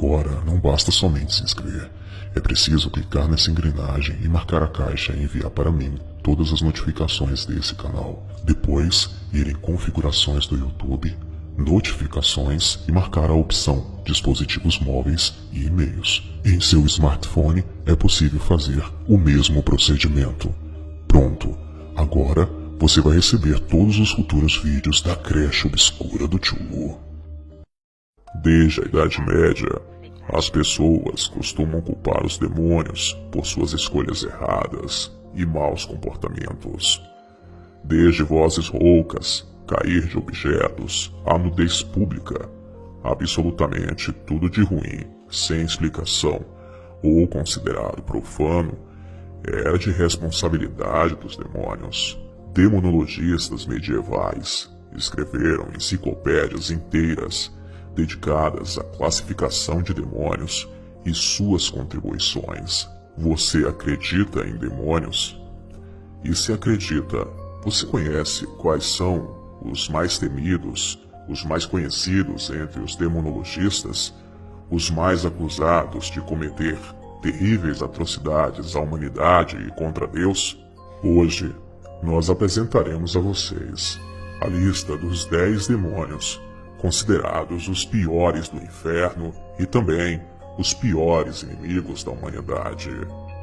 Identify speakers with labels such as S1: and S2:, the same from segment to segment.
S1: Agora, não basta somente se inscrever. É preciso clicar nessa engrenagem e marcar a caixa e enviar para mim todas as notificações desse canal. Depois, ir em configurações do YouTube, notificações e marcar a opção dispositivos móveis e e-mails. Em seu smartphone é possível fazer o mesmo procedimento. Pronto, agora você vai receber todos os futuros vídeos da creche obscura do Tio Lu. Desde a Idade Média, as pessoas costumam culpar os demônios por suas escolhas erradas e maus comportamentos. Desde vozes roucas, cair de objetos, a nudez pública, absolutamente tudo de ruim, sem explicação ou considerado profano, era de responsabilidade dos demônios. Demonologistas medievais escreveram enciclopédias inteiras dedicadas à classificação de demônios e suas contribuições. Você acredita em demônios? E se acredita, você conhece quais são os mais temidos, os mais conhecidos entre os demonologistas, os mais acusados de cometer terríveis atrocidades à humanidade e contra Deus? Hoje, nós apresentaremos a vocês a lista dos 10 demônios considerados os piores do inferno e também os piores inimigos da humanidade.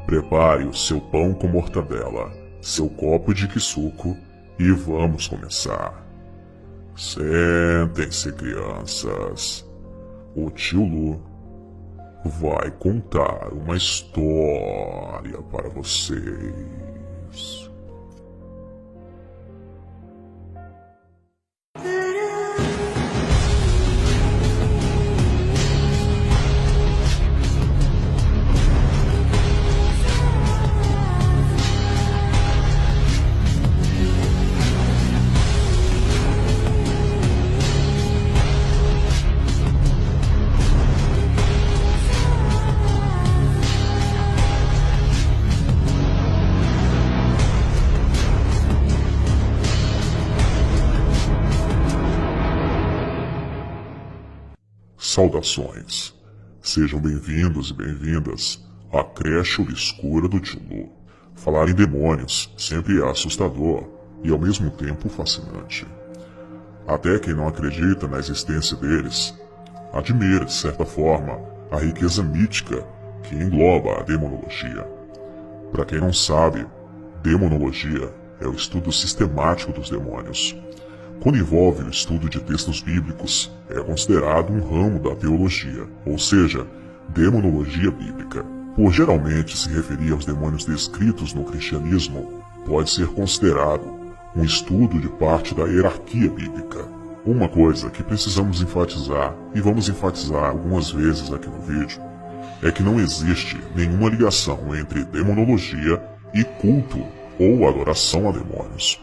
S1: Prepare o seu pão com mortadela, seu copo de quisuco e vamos começar. Sentem-se, crianças. O Tio Lu vai contar uma história para vocês. Saudações. Sejam bem-vindos e bem-vindas à creche obscura do Tio Lu. Falar em demônios sempre é assustador e ao mesmo tempo fascinante. Até quem não acredita na existência deles admira, de certa forma, a riqueza mítica que engloba a demonologia. Para quem não sabe, demonologia é o estudo sistemático dos demônios. Quando envolve o estudo de textos bíblicos, é considerado um ramo da teologia, ou seja, demonologia bíblica. Por geralmente se referir aos demônios descritos no cristianismo, pode ser considerado um estudo de parte da hierarquia bíblica. Uma coisa que precisamos enfatizar, e vamos enfatizar algumas vezes aqui no vídeo, é que não existe nenhuma ligação entre demonologia e culto ou adoração a demônios.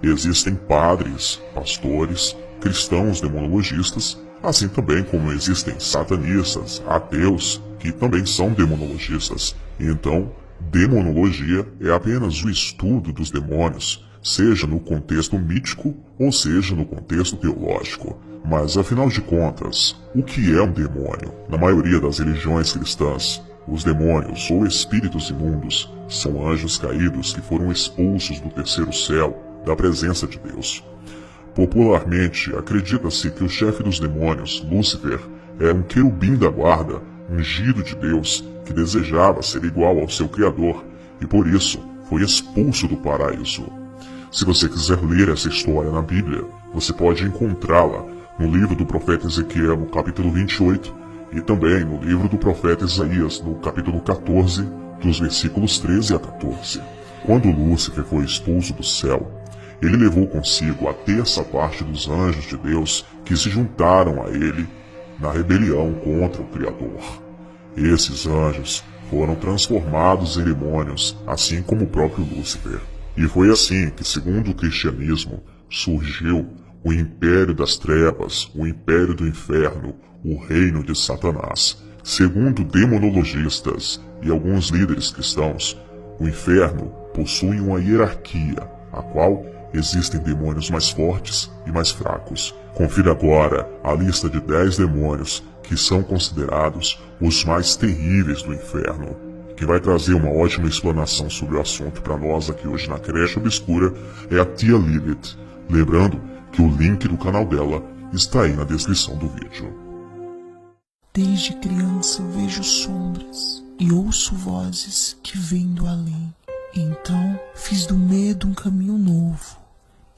S1: Existem padres, pastores, cristãos demonologistas, assim também como existem satanistas, ateus, que também são demonologistas. Então, demonologia é apenas o estudo dos demônios, seja no contexto mítico ou seja no contexto teológico. Mas, afinal de contas, o que é um demônio? Na maioria das religiões cristãs, os demônios ou espíritos imundos são anjos caídos que foram expulsos do terceiro céu, da presença de Deus. Popularmente, acredita-se que o chefe dos demônios, Lúcifer, era um querubim da guarda, ungido de Deus, que desejava ser igual ao seu Criador, e por isso foi expulso do paraíso. Se você quiser ler essa história na Bíblia, você pode encontrá-la no livro do profeta Ezequiel, no capítulo 28, e também no livro do profeta Isaías, no capítulo 14, dos versículos 13 a 14. Quando Lúcifer foi expulso do céu, ele levou consigo a terça parte dos anjos de Deus que se juntaram a ele na rebelião contra o Criador. Esses anjos foram transformados em demônios, assim como o próprio Lúcifer. E foi assim que, segundo o cristianismo, surgiu o império das trevas, o império do inferno, o reino de Satanás. Segundo demonologistas e alguns líderes cristãos, o inferno possui uma hierarquia, a qual existem demônios mais fortes e mais fracos. Confira agora a lista de 10 demônios que são considerados os mais terríveis do inferno. Quem vai trazer uma ótima explanação sobre o assunto para nós aqui hoje na Creche Obscura é a tia Lilith. Lembrando que o link do canal dela está aí na descrição do vídeo.
S2: Desde criança vejo sombras e ouço vozes que vêm do além. Então fiz do medo um caminho novo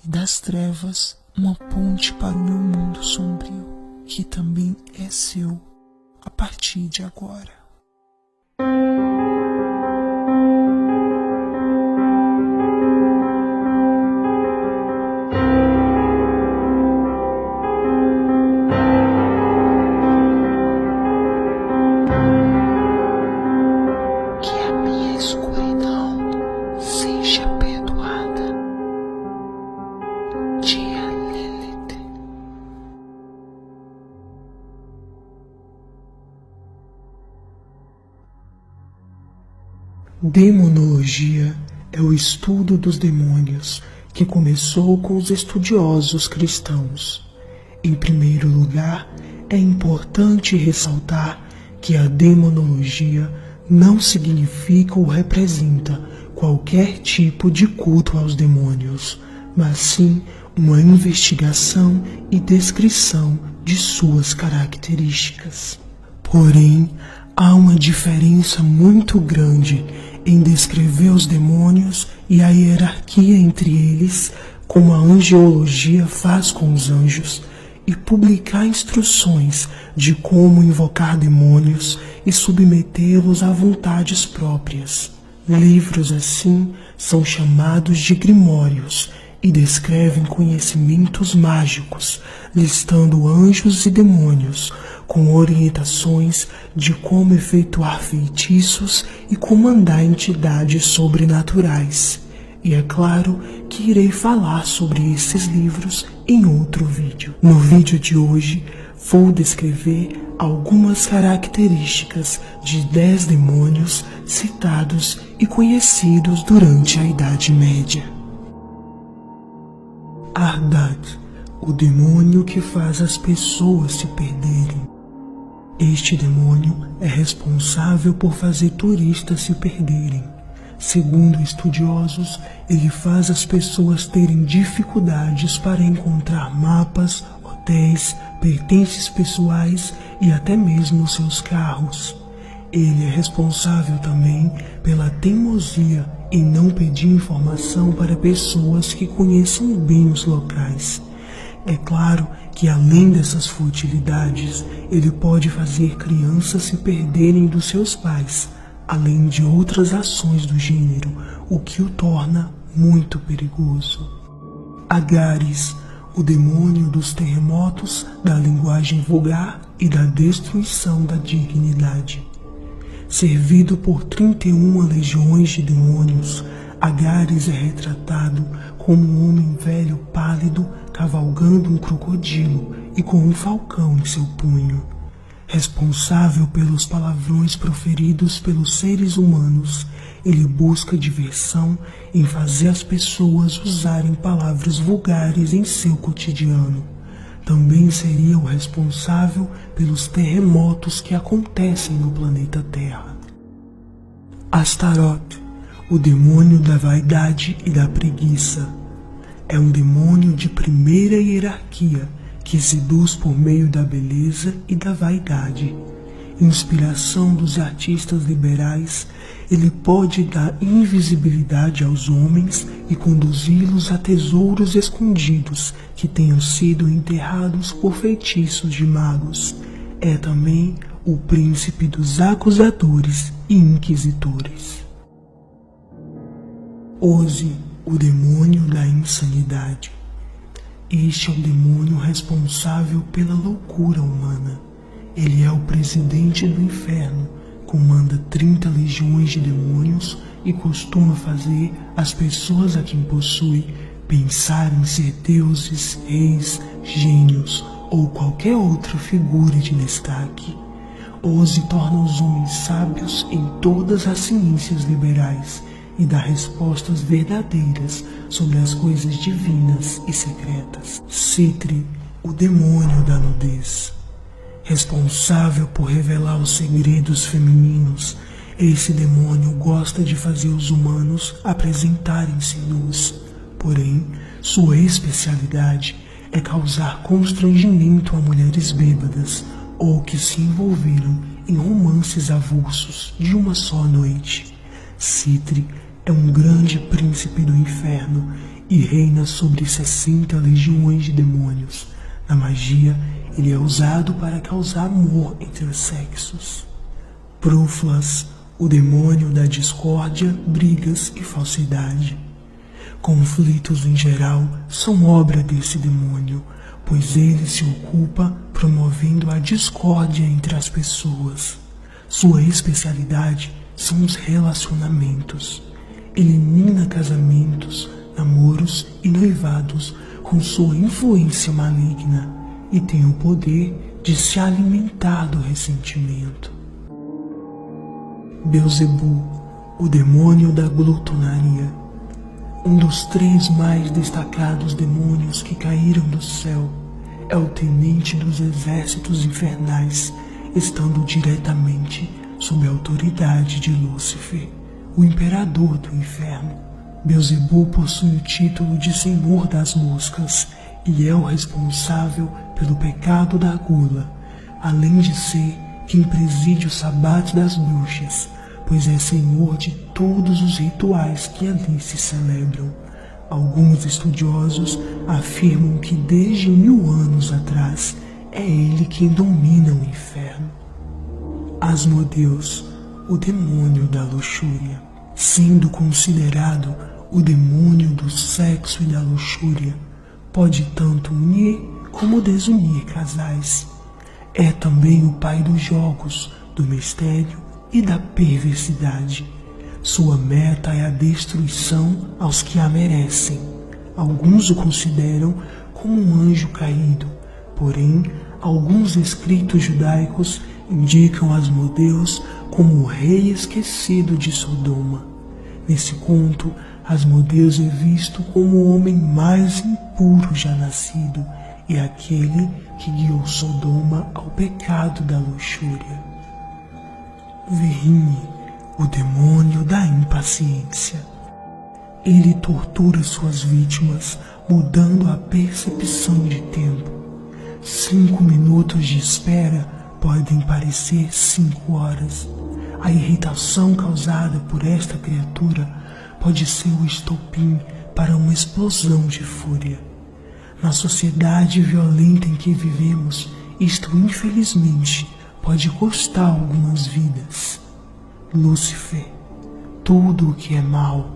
S2: e das trevas uma ponte para o meu mundo sombrio, que também é seu a partir de agora. Demonologia é o estudo dos demônios que começou com os estudiosos cristãos. Em primeiro lugar, é importante ressaltar que a demonologia não significa ou representa qualquer tipo de culto aos demônios, mas sim uma investigação e descrição de suas características. Porém, há uma diferença muito grande em descrever os demônios e a hierarquia entre eles, como a angeologia faz com os anjos, e publicar instruções de como invocar demônios e submetê-los a vontades próprias. Livros assim são chamados de grimórios e descrevem conhecimentos mágicos, listando anjos e demônios, com orientações de como efetuar feitiços e comandar entidades sobrenaturais. E é claro que irei falar sobre esses livros em outro vídeo. No vídeo de hoje, vou descrever algumas características de 10 demônios citados e conhecidos durante a Idade Média. Ardad, o demônio que faz as pessoas se perderem. Este demônio é responsável por fazer turistas se perderem. Segundo estudiosos, ele faz as pessoas terem dificuldades para encontrar mapas, hotéis, pertences pessoais e até mesmo seus carros. Ele é responsável também pela teimosia em não pedir informação para pessoas que conhecem bem os locais. É claro que além dessas futilidades, ele pode fazer crianças se perderem dos seus pais, além de outras ações do gênero, o que o torna muito perigoso. Agares, o demônio dos terremotos, da linguagem vulgar e da destruição da dignidade. Servido por 31 legiões de demônios, Agares é retratado como um homem velho pálido cavalgando um crocodilo e com um falcão em seu punho. Responsável pelos palavrões proferidos pelos seres humanos, ele busca diversão em fazer as pessoas usarem palavras vulgares em seu cotidiano. Também seria o responsável pelos terremotos que acontecem no planeta Terra. Astaroth, o demônio da vaidade e da preguiça. É um demônio de primeira hierarquia que seduz por meio da beleza e da vaidade. Inspiração dos artistas liberais, ele pode dar invisibilidade aos homens e conduzi-los a tesouros escondidos que tenham sido enterrados por feitiços de magos. É também o príncipe dos acusadores e inquisitores. Ozi, o demônio da insanidade. Este é o demônio responsável pela loucura humana. Ele é o presidente do inferno, comanda 30 legiões de demônios e costuma fazer as pessoas a quem possui pensar em ser deuses, reis, gênios ou qualquer outra figura de destaque. Ozi torna os homens sábios em todas as ciências liberais e dá respostas verdadeiras sobre as coisas divinas e secretas. Sitri, o demônio da nudez. Responsável por revelar os segredos femininos, esse demônio gosta de fazer os humanos apresentarem-se nus. Porém, sua especialidade é causar constrangimento a mulheres bêbadas ou que se envolveram em romances avulsos de uma só noite. Sitri é um grande príncipe do inferno e reina sobre 60 legiões de demônios. Na magia, ele é usado para causar amor entre os sexos. Pruflas, o demônio da discórdia, brigas e falsidade. Conflitos em geral são obra desse demônio, pois ele se ocupa promovendo a discórdia entre as pessoas. Sua especialidade são os relacionamentos. Elimina casamentos, namoros e noivados com sua influência maligna e tem o poder de se alimentar do ressentimento. Belzebu, o demônio da glutonaria. Um dos 3 mais destacados demônios que caíram do céu, é o tenente dos exércitos infernais, estando diretamente sob a autoridade de Lúcifer, o imperador do inferno. Belzebu possui o título de Senhor das Moscas e é o responsável pelo pecado da gula, além de ser quem preside o sabate das bruxas, pois é senhor de todos os rituais que ali se celebram. Alguns estudiosos afirmam que desde 1000 anos atrás é ele quem domina o inferno. Asmodeus, o demônio da luxúria. Sendo considerado o demônio do sexo e da luxúria, pode tanto unir como desunir casais. É também o pai dos jogos, do mistério e da perversidade. Sua meta é a destruição aos que a merecem. Alguns o consideram como um anjo caído, porém, alguns escritos judaicos indicam Asmodeus como o rei esquecido de Sodoma. Nesse conto, Asmodeus é visto como o homem mais impuro já nascido e aquele que guiou Sodoma ao pecado da luxúria. Verine, o demônio da impaciência. Ele tortura suas vítimas, mudando a percepção de tempo. 5 minutos de espera podem parecer 5 horas. A irritação causada por esta criatura pode ser o estopim para uma explosão de fúria. Na sociedade violenta em que vivemos, isto infelizmente pode custar algumas vidas. Lúcifer, tudo o que é mal.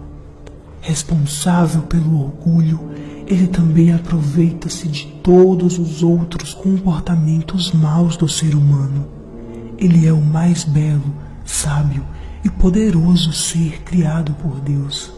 S2: Responsável pelo orgulho, ele também aproveita-se de todos os outros comportamentos maus do ser humano. Ele é o mais belo, sábio e poderoso ser criado por Deus.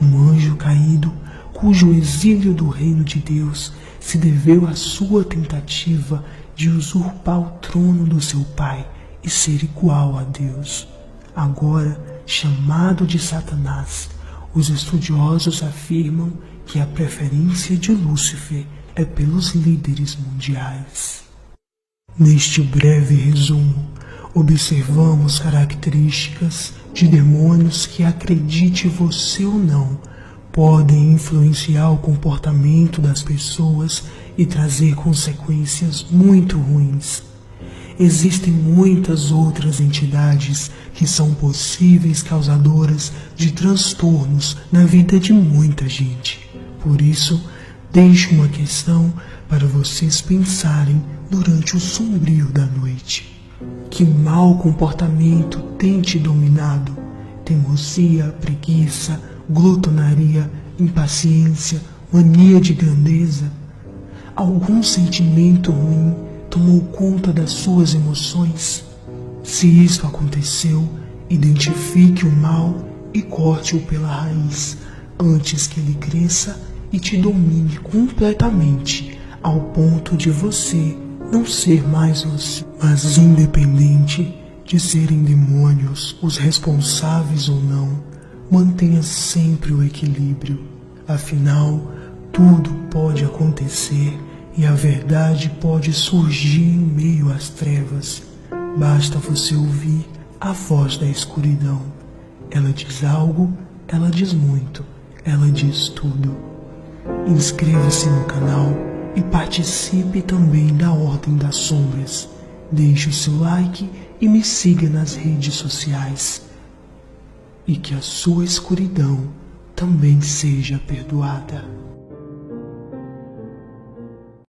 S2: Um anjo caído, cujo exílio do reino de Deus se deveu à sua tentativa de usurpar o trono do seu pai e ser igual a Deus. Agora, chamado de Satanás, os estudiosos afirmam que a preferência de Lúcifer é pelos líderes mundiais. Neste breve resumo, observamos características de demônios que, acredite você ou não, podem influenciar o comportamento das pessoas e trazer consequências muito ruins. Existem muitas outras entidades que são possíveis causadoras de transtornos na vida de muita gente. Por isso, deixo uma questão para vocês pensarem durante o sombrio da noite. Que mau comportamento tem te dominado? Teimosia, preguiça, glutonaria, impaciência, mania de grandeza? Algum sentimento ruim tomou conta das suas emoções? Se isto aconteceu, identifique o mal e corte-o pela raiz, antes que ele cresça e te domine completamente, ao ponto de você não ser mais você. Mas independente de serem demônios os responsáveis ou não, Mantenha sempre o equilíbrio. Afinal, tudo pode acontecer e a verdade pode surgir em meio às trevas. Basta você ouvir a voz da escuridão. Ela diz algo, ela diz muito, ela diz tudo. Inscreva-se no canal e participe também da Ordem das Sombras. Deixe o seu like e me siga nas redes sociais. E que a sua escuridão também seja perdoada.